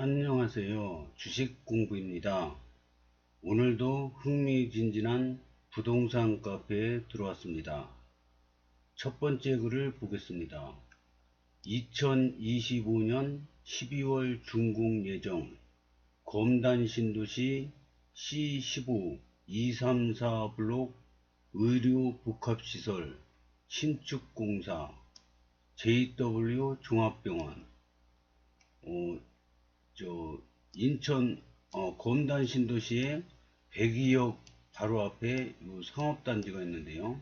안녕하세요. 주식공부입니다. 오늘도 흥미진진한 부동산 카페에 들어왔습니다. 첫 번째 글을 보겠습니다. 2025년 12월 준공 예정 검단 신도시 C15 234블록 의료 복합시설 신축공사 JW 종합병원 인천 검단 신도시에 102역 바로 앞에 요 상업단지가 있는데요.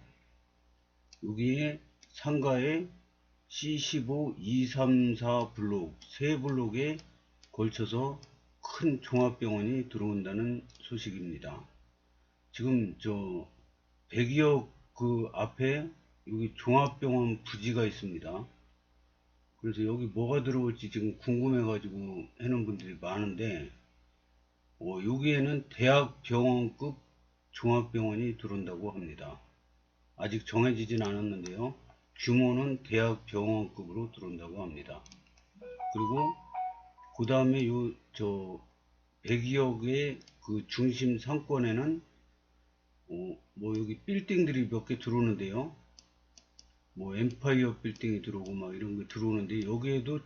여기에 상가에 C15, 234 블록, 세 블록에 걸쳐서 큰 종합병원이 들어온다는 소식입니다. 지금 102역 그 앞에 여기 종합병원 부지가 있습니다. 그래서 여기 뭐가 들어올지 지금 궁금해 가지고 하는 분들이 많은데 여기에는 대학병원급 종합병원이 들어온다고 합니다. 아직 정해지진 않았는데요. 규모는 대학병원급으로 들어온다고 합니다. 그리고 그 다음에 102역의 그 중심 상권에는 여기 빌딩들이 몇 개 들어오는데요. 엠파이어 빌딩이 들어오고 막 이런 게 들어오는데, 여기에도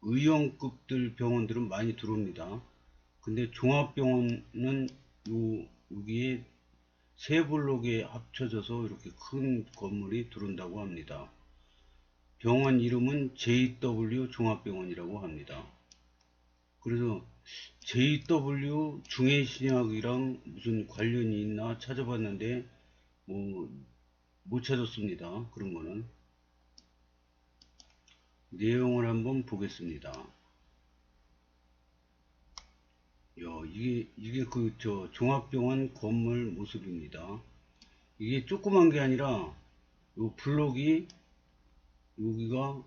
의형급들 병원들은 많이 들어옵니다. 근데 종합병원은 여기에 세 블록에 합쳐져서 이렇게 큰 건물이 들어온다고 합니다. 병원 이름은 JW 종합병원이라고 합니다. 그래서 JW 중해신약이랑 무슨 관련이 있나 찾아봤는데 못 찾았습니다. 그런 거는. 내용을 한번 보겠습니다. 이게 종합병원 건물 모습입니다. 이게 조그만 게 아니라 요 블록이 여기가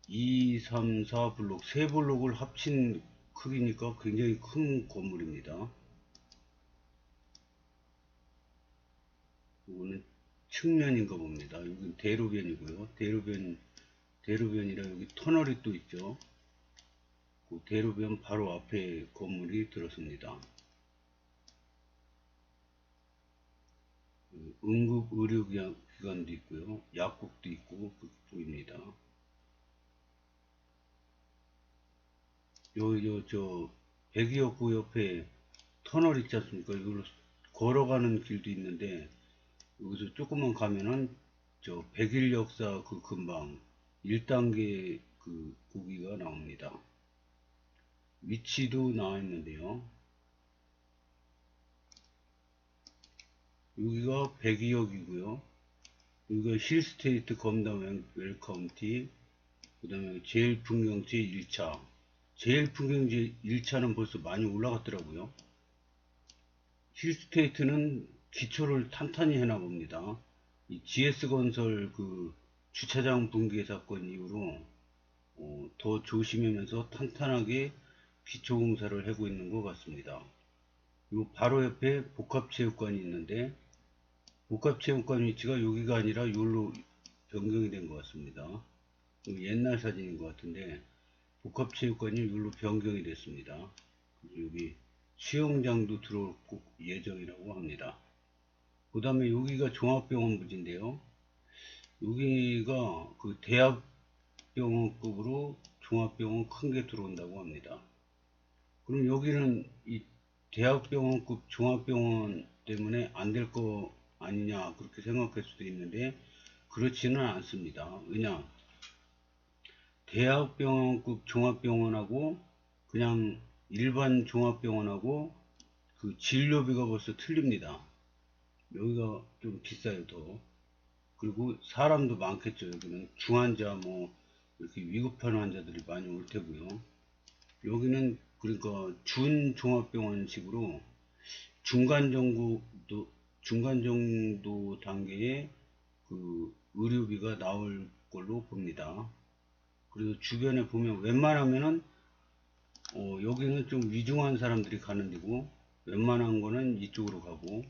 2, 3, 4 블록, 세 블록을 합친 크기니까 굉장히 큰 건물입니다. 이거는 측면인가 봅니다. 여기 대로변이고요. 대로변이라 여기 터널이 또 있죠. 그 대로변 바로 앞에 건물이 들었습니다. 응급 의료기관도 있고요. 약국도 있고 보입니다. 백이역구 옆에 터널 있지 않습니까? 이걸로 걸어가는 길도 있는데, 여기서 조금만 가면은 백일역사 그 근방 1단계 그 고기가 나옵니다. 위치도 나와 있는데요. 여기가 102역이고요. 여기가 힐스테이트 검담 웰카운티, 그 다음에 제일풍경지 1차. 제일풍경지 1차는 벌써 많이 올라갔더라고요. 힐스테이트는 기초를 탄탄히 해나 봅니다. 이 GS건설 그 주차장 붕괴 사건 이후로 더 조심하면서 탄탄하게 기초 공사를 하고 있는 것 같습니다. 요 바로 옆에 복합체육관이 있는데, 복합체육관 위치가 여기가 아니라 여기로 변경이 된 것 같습니다. 옛날 사진인 것 같은데 복합체육관이 여기로 변경이 됐습니다. 여기 수영장도 들어올 예정이라고 합니다. 그 다음에 여기가 종합병원 부지인데요. 여기가 그 대학병원급으로 종합병원 큰 게 들어온다고 합니다. 그럼 여기는 이 대학병원급 종합병원 때문에 안 될 거 아니냐 그렇게 생각할 수도 있는데, 그렇지는 않습니다. 왜냐, 대학병원급 종합병원하고 그냥 일반 종합병원하고 그 진료비가 벌써 틀립니다. 여기가 좀 비싸요 더. 그리고 사람도 많겠죠. 여기는 중환자 이렇게 위급한 환자들이 많이 올 테고요. 여기는 그러니까 준종합병원식으로 중간 정도 단계의 그 의료비가 나올 걸로 봅니다. 그리고 주변에 보면 웬만하면은 여기는 좀 위중한 사람들이 가는 데고, 웬만한 거는 이쪽으로 가고,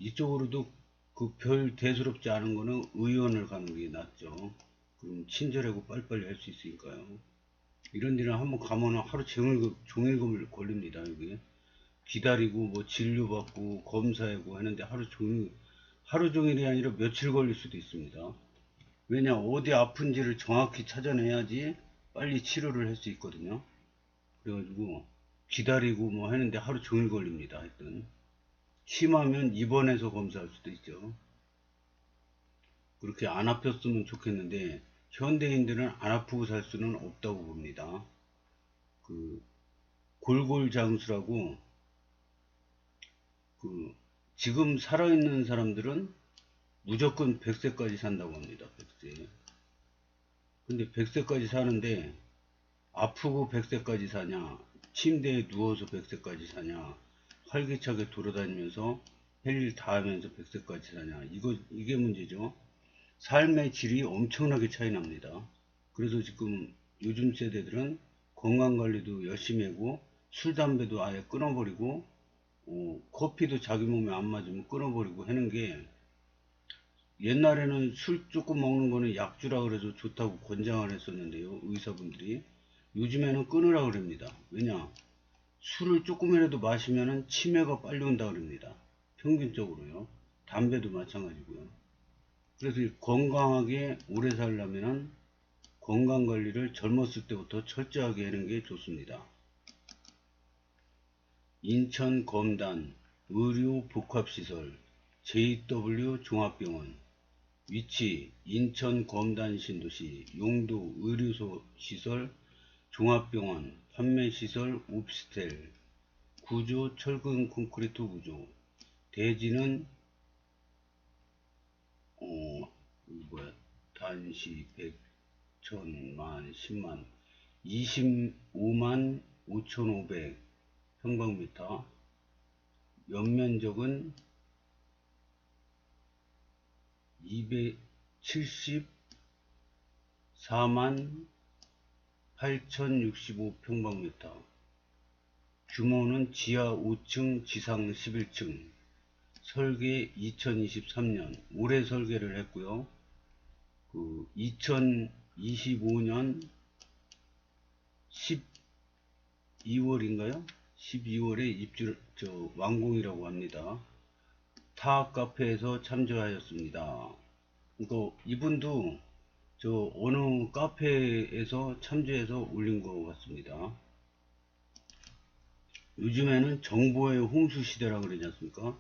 이쪽으로도 그 별 대수롭지 않은 거는 의원을 가는 게 낫죠. 그럼 친절하고 빨리빨리 할 수 있으니까요. 이런 데는 한번 가면은 하루 종일 걸립니다. 여기 기다리고 뭐 진료 받고 검사하고 하는데 하루 종일이 아니라 며칠 걸릴 수도 있습니다. 왜냐, 어디 아픈지를 정확히 찾아내야지 빨리 치료를 할 수 있거든요. 그래가지고 기다리고 뭐 하는데 하루 종일 걸립니다. 하여튼 심하면 입원해서 검사할 수도 있죠. 그렇게 안 아팠으면 좋겠는데 현대인들은 안 아프고 살 수는 없다고 봅니다. 그 골골장수라고, 그 지금 살아있는 사람들은 무조건 100세까지 산다고 합니다. 100세. 근데 100세까지 사는데 아프고 100세까지 사냐, 침대에 누워서 100세까지 사냐, 활기차게 돌아다니면서 할 일 다 하면서 100세까지 사냐, 이게 문제죠. 삶의 질이 엄청나게 차이 납니다. 그래서 지금 요즘 세대들은 건강관리도 열심히 하고 술, 담배도 아예 끊어버리고 커피도 자기 몸에 안 맞으면 끊어버리고 하는 게, 옛날에는 술 조금 먹는 거는 약주라 그래서 좋다고 권장을 했었는데요. 의사분들이. 요즘에는 끊으라 그럽니다. 왜냐? 술을 조금이라도 마시면은 치매가 빨리 온다 그럽니다. 평균적으로요. 담배도 마찬가지고요. 그래서 건강하게 오래 살려면은 건강 관리를 젊었을 때부터 철저하게 하는 게 좋습니다. 인천 검단 의료 복합시설 JW 종합병원 위치 인천 검단 신도시 용도 의료소 시설 종합병원 판매시설 오피스텔 구조 철근 콘크리트 구조 대지는 단시 100, 1000만, 10만 25만 5500 평방미터 연면적은 274만 8065 평방미터 규모는 지하 5층 지상 11층 설계 2023년 올해 설계를 했고요. 2025년 12월인가요? 12월에 완공이라고 합니다. 타 카페에서 참조하였습니다. 그러니까 이분도 어느 카페에서 참조해서 올린 것 같습니다. 요즘에는 정보의 홍수 시대라 그러지 않습니까?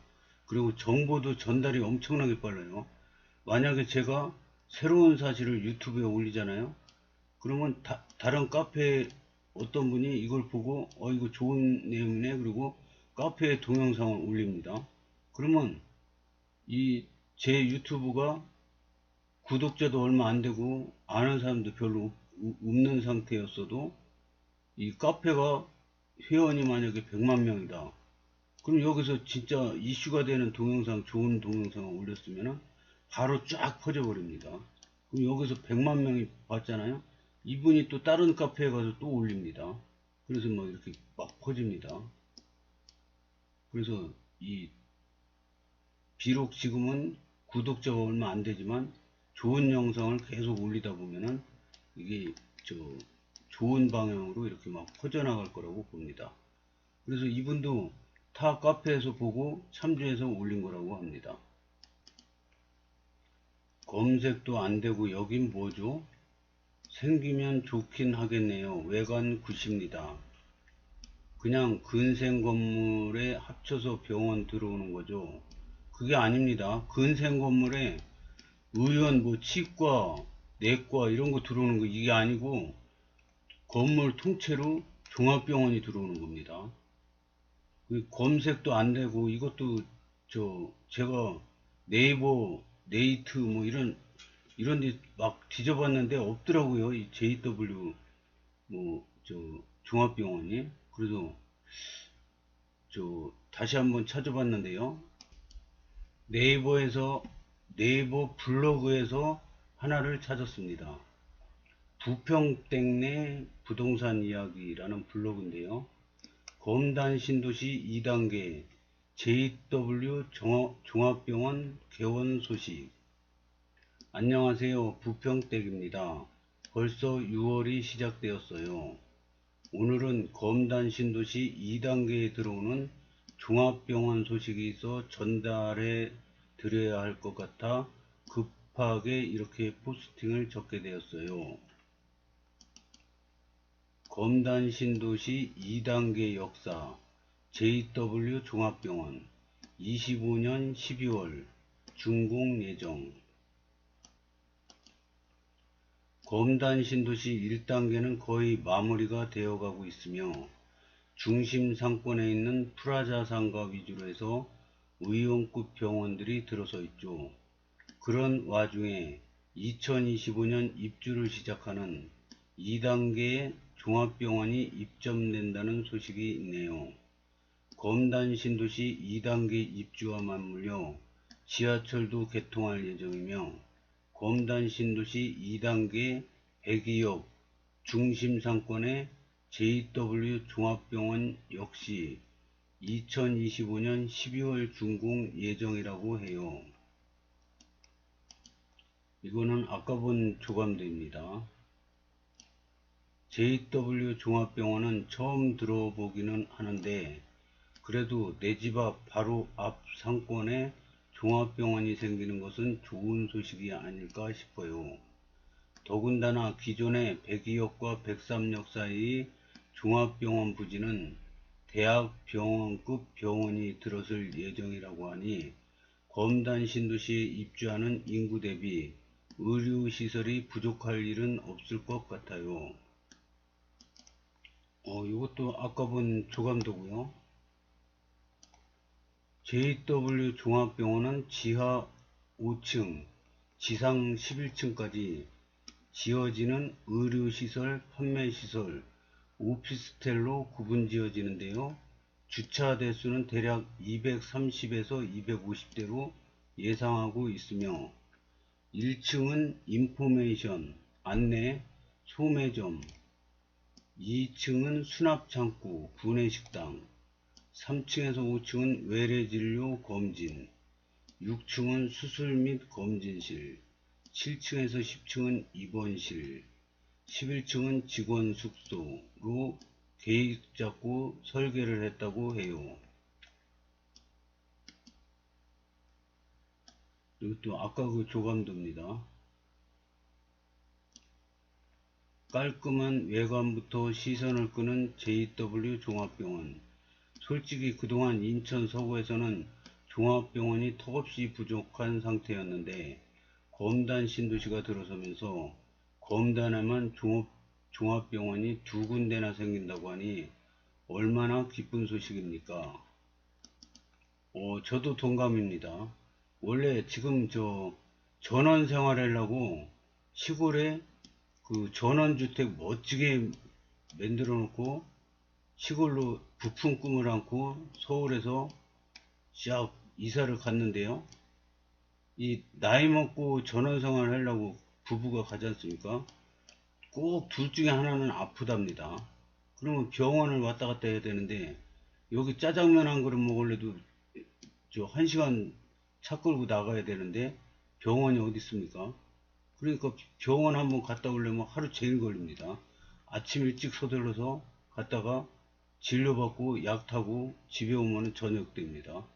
그리고 정보도 전달이 엄청나게 빨라요. 만약에 제가 새로운 사실을 유튜브에 올리잖아요. 그러면 다른 카페 어떤 분이 이걸 보고 이거 좋은 내용이네, 그리고 카페에 동영상을 올립니다. 그러면 이 제 유튜브가 구독자도 얼마 안 되고 아는 사람도 별로 없는 상태였어도 이 카페가 회원이 만약에 100만 명이다. 그럼 여기서 진짜 이슈가 되는 동영상, 좋은 동영상을 올렸으면 바로 쫙 퍼져버립니다. 그럼 여기서 100만 명이 봤잖아요. 이분이 또 다른 카페에 가서 또 올립니다. 그래서 뭐 이렇게 막 퍼집니다. 그래서 비록 지금은 구독자가 얼마 안 되지만 좋은 영상을 계속 올리다 보면은 이게 좋은 방향으로 이렇게 막 퍼져나갈 거라고 봅니다. 그래서 이분도 타 카페에서 보고 참조해서 올린 거라고 합니다. 검색도 안 되고 여긴 뭐죠? 생기면 좋긴 하겠네요. 외관 굿입니다. 그냥 근생 건물에 합쳐서 병원 들어오는 거죠. 그게 아닙니다. 근생 건물에 의원 뭐 치과, 내과 이런 거 들어오는 거 이게 아니고 건물 통째로 종합병원이 들어오는 겁니다. 검색도 안 되고 이것도 제가 네이버, 네이트 뭐 이런 데 막 뒤져봤는데 없더라고요. 이 JW 종합병원이. 그래서 다시 한번 찾아봤는데요. 네이버 블로그에서 하나를 찾았습니다. 부평땡내 부동산 이야기라는 블로그인데요. 검단 신도시 2단계 JW 종합병원 개원 소식. 안녕하세요. 부평댁입니다. 벌써 6월이 시작되었어요. 오늘은 검단 신도시 2단계에 들어오는 종합병원 소식이 있어 전달해 드려야 할 것 같아 급하게 이렇게 포스팅을 적게 되었어요. 검단 신도시 2단계 역사 JW 종합병원 25년 12월 준공 예정. 검단 신도시 1단계는 거의 마무리가 되어가고 있으며 중심 상권에 있는 프라자 상가 위주로 해서 의원급 병원들이 들어서 있죠. 그런 와중에 2025년 입주를 시작하는 2단계의 종합병원이 입점된다는 소식이 있네요. 검단 신도시 2단계 입주와 맞물려 지하철도 개통할 예정이며 검단 신도시 2단계 102역 중심 상권의 JW 종합병원 역시 2025년 12월 준공 예정이라고 해요. 이거는 아까 본 조감도입니다. JW 종합병원은 처음 들어보기는 하는데 그래도 내 집 앞 바로 앞 상권에 종합병원이 생기는 것은 좋은 소식이 아닐까 싶어요. 더군다나 기존의 102역과 103역 사이 종합병원 부지는 대학병원급 병원이 들어설 예정이라고 하니 검단 신도시에 입주하는 인구 대비 의료시설이 부족할 일은 없을 것 같아요. 이것도 아까 본 조감도고요. JW 종합병원은 지하 5층, 지상 11층까지 지어지는 의료시설, 판매시설, 오피스텔로 구분 지어지는데요. 주차 대수는 대략 230에서 250대로 예상하고 있으며 1층은 인포메이션, 안내, 소매점, 2층은 수납창고, 구내식당, 3층에서 5층은 외래진료 검진, 6층은 수술 및 검진실, 7층에서 10층은 입원실, 11층은 직원 숙소로 계획 잡고 설계를 했다고 해요. 이것도 아까 그 조감도입니다. 깔끔한 외관부터 시선을 끄는 JW 종합병원. 솔직히 그동안 인천 서구에서는 종합병원이 턱없이 부족한 상태였는데 검단 신도시가 들어서면서 검단에만 종합병원이 2군데나 생긴다고 하니 얼마나 기쁜 소식입니까? 저도 동감입니다. 원래 지금 전원 생활하려고 시골에 그 전원주택 멋지게 만들어 놓고 시골로 부푼 꿈을 안고 서울에서 쫙 이사를 갔는데요. 이 나이 먹고 전원생활 하려고 부부가 가지 않습니까? 꼭 둘 중에 하나는 아프답니다. 그러면 병원을 왔다 갔다 해야 되는데 여기 짜장면 한 그릇 먹으려도 1시간 차 끌고 나가야 되는데 병원이 어디 있습니까? 그러니까 병원 한번 갔다 오려면 하루 종일 걸립니다. 아침 일찍 서둘러서 갔다가 진료받고 약 타고 집에 오면 저녁 됩니다.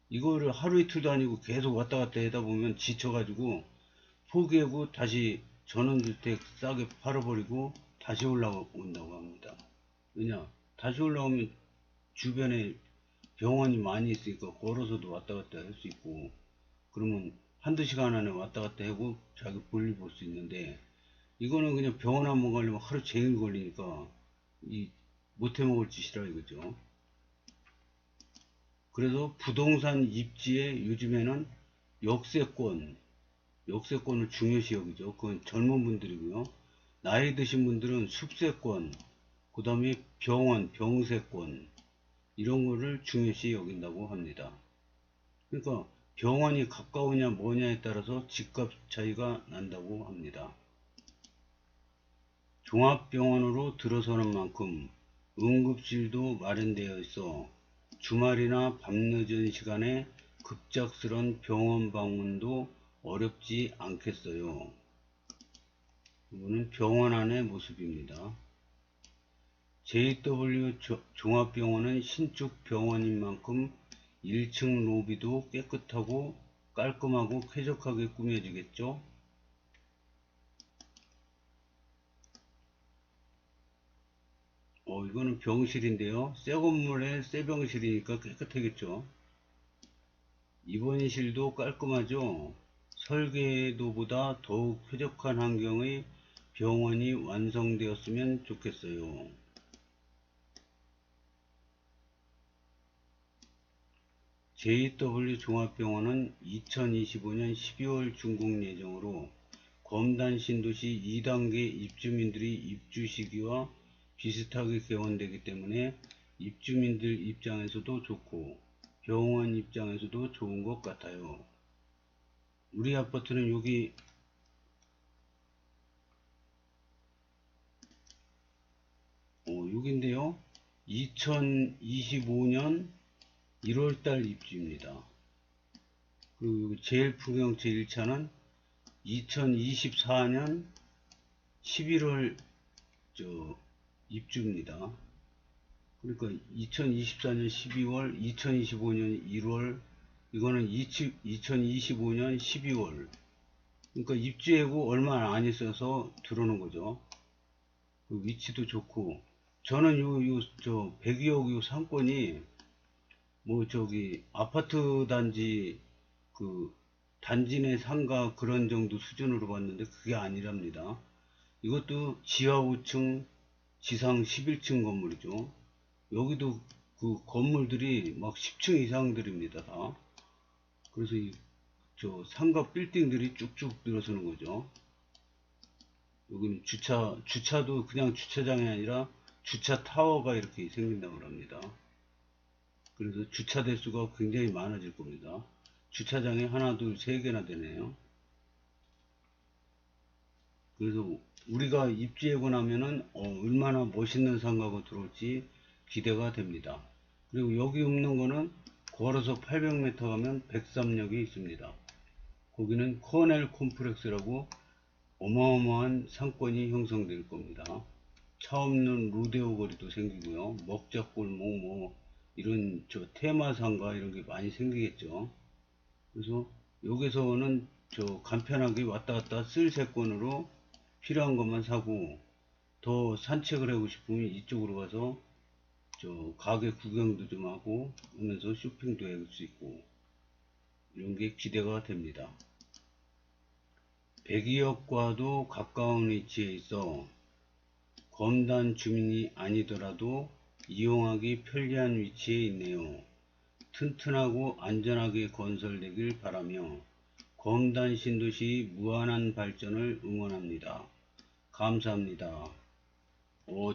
이거를 하루 이틀도 아니고 계속 왔다 갔다 하다 보면 지쳐가지고 포기하고 다시 전원주택 싸게 팔아버리고 다시 올라온다고 합니다. 왜냐? 다시 올라오면 주변에 병원이 많이 있으니까 걸어서도 왔다 갔다 할 수 있고 그러면 한두 시간 안에 왔다 갔다 하고 자기 볼일 볼 수 있는데 이거는 그냥 병원 한번 가려면 하루 종일 걸리니까 못해 먹을 짓이라 이거죠. 그래서 부동산 입지에 요즘에는 역세권을 중요시 여기죠. 그건 젊은 분들이고요. 나이 드신 분들은 숲세권, 그 다음에 병세권 이런 거를 중요시 여긴다고 합니다. 그러니까 병원이 가까우냐 뭐냐에 따라서 집값 차이가 난다고 합니다. 종합병원으로 들어서는 만큼 응급실도 마련되어 있어 주말이나 밤늦은 시간에 급작스런 병원 방문도 어렵지 않겠어요. 이거는 병원 안의 모습입니다. JW 종합병원은 신축 병원인 만큼 1층 로비도 깨끗하고 깔끔하고 쾌적하게 꾸며지겠죠. 이거는 병실인데요. 새 건물에 새 병실이니까 깨끗하겠죠. 입원실도 깔끔하죠. 설계도보다 더욱 쾌적한 환경의 병원이 완성되었으면 좋겠어요. JW 종합병원은 2025년 12월 준공 예정으로 검단 신도시 2단계 입주민들이 입주 시기와 비슷하게 개원되기 때문에 입주민들 입장에서도 좋고 병원 입장에서도 좋은 것 같아요. 우리 아파트는 여기 여기인데요. 2025년 1월달 입주입니다. 그 제일풍경 제1차는 2024년 11월 입주입니다. 그러니까 2024년 12월, 2025년 1월, 이거는 2025년 12월. 그러니까 입주하고 얼마 안 있어서 들어오는 거죠. 그 위치도 좋고, 저는 저 102억 요 상권이 뭐 저기 아파트 단지 그 단지 내 상가 그런 정도 수준으로 봤는데 그게 아니랍니다. 이것도 지하 5층, 지상 11층 건물이죠. 여기도 그 건물들이 막 10층 이상들입니다, 다. 그래서 저 상가 빌딩들이 쭉쭉 늘어서는 거죠. 여기는 주차도 그냥 주차장이 아니라 주차 타워가 이렇게 생긴다고 합니다. 그래서 주차 대수가 굉장히 많아질 겁니다. 주차장이 하나, 둘, 세 개나 되네요. 그래서 우리가 입주하고 나면은 얼마나 멋있는 상가가 들어올지 기대가 됩니다. 그리고 여기 없는 거는 걸어서 800m 가면 백삼역이 있습니다. 거기는 코넬 콤플렉스라고 어마어마한 상권이 형성될 겁니다. 차 없는 로데오 거리도 생기고요. 먹자골목 뭐 이런 저 테마상가 이런 게 많이 생기겠죠. 그래서 여기서는 저 간편하게 왔다 갔다 쓸 세권으로 필요한 것만 사고 더 산책을 하고 싶으면 이쪽으로 가서 저 가게 구경도 좀 하고 하면서 쇼핑도 할 수 있고 이런 게 기대가 됩니다. 백이역과도 가까운 위치에 있어 검단 주민이 아니더라도 이용하기 편리한 위치에 있네요. 튼튼하고 안전하게 건설되길 바라며 검단 신도시 무한한 발전을 응원합니다. 감사합니다.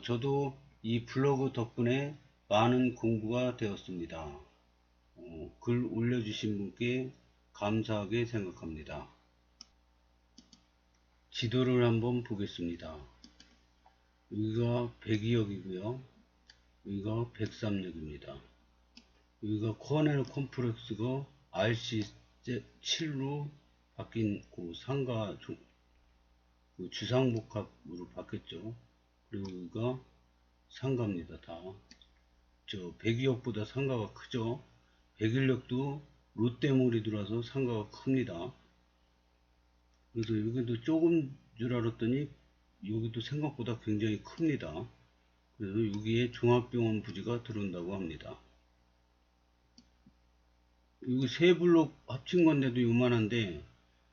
저도 이 블로그 덕분에 많은 공부가 되었습니다. 글 올려주신 분께 감사하게 생각합니다. 지도를 한번 보겠습니다. 여기가 백이역이고요. 여기가 백삼역입니다. 여기가 코넬 콤플렉스가 RC7로 바뀐 그 상가 그 주상복합으로 바뀌었죠. 그리고 여기가 상가입니다. 다. 저 백이역보다 상가가 크죠. 백일역도 롯데몰이 들어와서 상가가 큽니다. 그래서 여기도 조금 줄 알았더니 여기도 생각보다 굉장히 큽니다. 그래서 여기에 종합병원 부지가 들어온다고 합니다. 여기 세 블록 합친 건데도 요만한데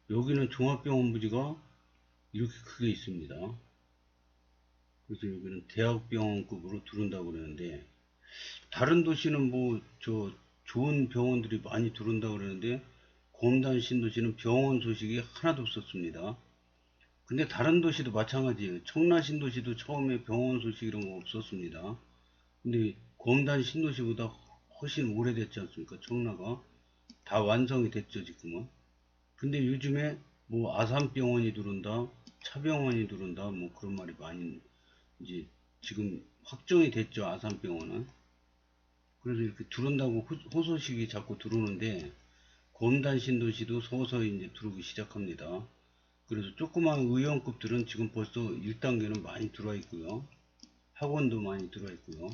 여기는 종합병원 부지가 이렇게 크게 있습니다. 그래서 여기는 대학병원급으로 들어온다고 그러는데 다른 도시는 뭐 저 좋은 병원들이 많이 들어온다고 그러는데 검단 신도시는 병원 소식이 하나도 없었습니다. 근데 다른 도시도 마찬가지예요. 청라 신도시도 처음에 병원 소식 이런 거 없었습니다. 근데 검단 신도시보다 훨씬 오래됐지 않습니까? 청라가 다 완성이 됐죠 지금은. 근데 요즘에 뭐 아산병원이 들어온다, 차병원이 들어온다, 뭐 그런 말이 많이 이제 지금 확정이 됐죠. 아산병원은. 그래서 이렇게 들어온다고 호소식이 자꾸 들어오는데 검단 신도시도 서서히 이제 들어오기 시작합니다. 그래서 조그만 의원급들은 지금 벌써 1단계는 많이 들어와 있고요. 학원도 많이 들어있고요.